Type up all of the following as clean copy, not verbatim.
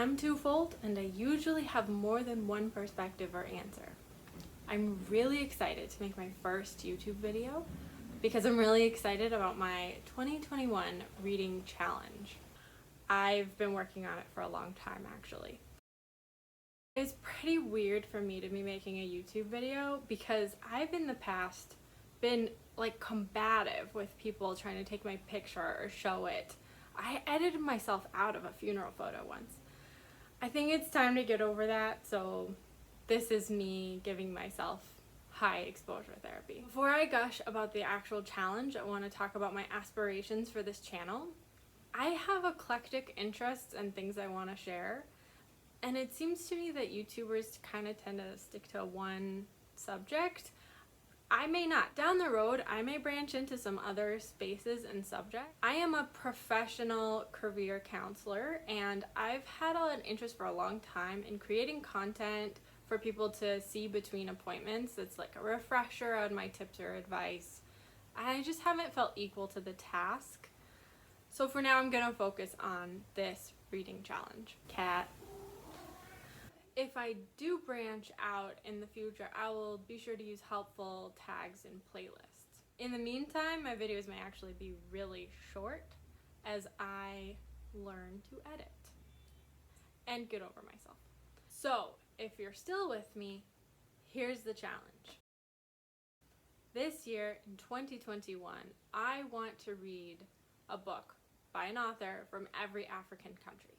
I'm twofold, and I usually have more than one perspective or answer. I'm really excited to make my first YouTube video because I'm really excited about my 2021 reading challenge. I've been working on it for a long time, actually. It's pretty weird for me to be making a YouTube video because I've in the past been like combative with people trying to take my picture or show it. I edited myself out of a funeral photo once. I think it's time to get over that, so this is me giving myself high exposure therapy. Before I gush about the actual challenge, I want to talk about my aspirations for this channel. I have eclectic interests and things I want to share, and it seems to me that YouTubers kind of tend to stick to one subject. I may not. Down the road, I may branch into some other spaces and subjects. I am a professional career counselor, and I've had an interest for a long time in creating content for people to see between appointments. It's like a refresher on my tips or advice. I just haven't felt equal to the task. So for now, I'm gonna focus on this reading challenge. Cat. If I do branch out in the future, I will be sure to use helpful tags and playlists. In the meantime, my videos may actually be really short as I learn to edit and get over myself. So, if you're still with me, here's the challenge. This year, in 2021, I want to read a book by an author from every African country.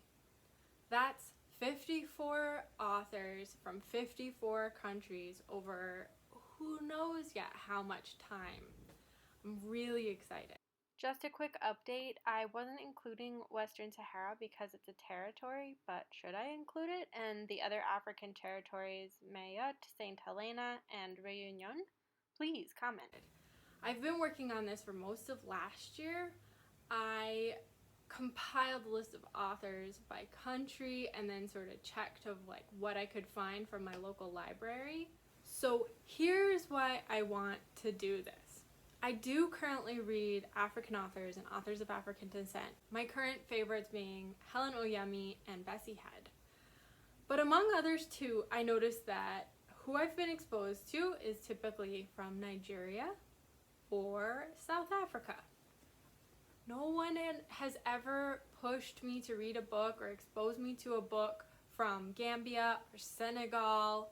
That's 54 authors from 54 countries over who knows yet how much time. I'm really excited. Just a quick update, I wasn't including Western Sahara because it's a territory, but should I include it? And the other African territories, Mayotte, Saint Helena, and Réunion? Please comment. I've been working on this for most of last year. I compiled a list of authors by country and then sort of checked of like what I could find from my local library. So here's why I want to do this. I do currently read African authors and authors of African descent, my current favorites being Helen Oyemi and Bessie Head. But among others too, I noticed that who I've been exposed to is typically from Nigeria or South Africa. No one has ever pushed me to read a book or exposed me to a book from Gambia or Senegal.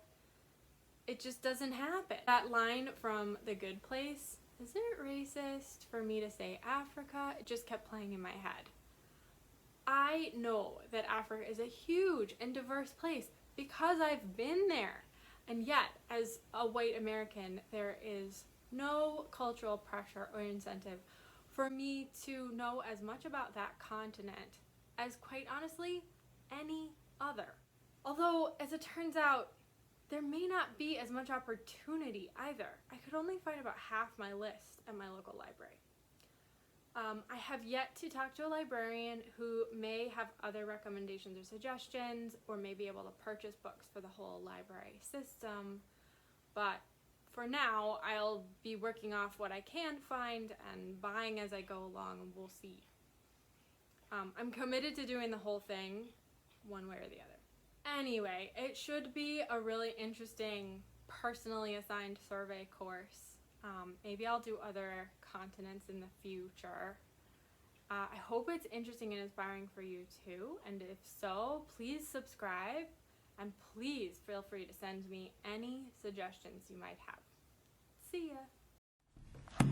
It just doesn't happen. That line from The Good Place, is it racist for me to say Africa? It just kept playing in my head. I know that Africa is a huge and diverse place because I've been there. And yet, as a white American, there is no cultural pressure or incentive for me to know as much about that continent as, quite honestly, any other. Although, as it turns out, there may not be as much opportunity either. I could only find about half my list at my local library. I have yet to talk to a librarian who may have other recommendations or suggestions, or may be able to purchase books for the whole library system, but for now, I'll be working off what I can find and buying as I go along, and we'll see. I'm committed to doing the whole thing, one way or the other. Anyway, it should be a really interesting, personally assigned survey course. Maybe I'll do other continents in the future. I hope it's interesting and inspiring for you too, and if so, please subscribe. And please feel free to send me any suggestions you might have. See ya!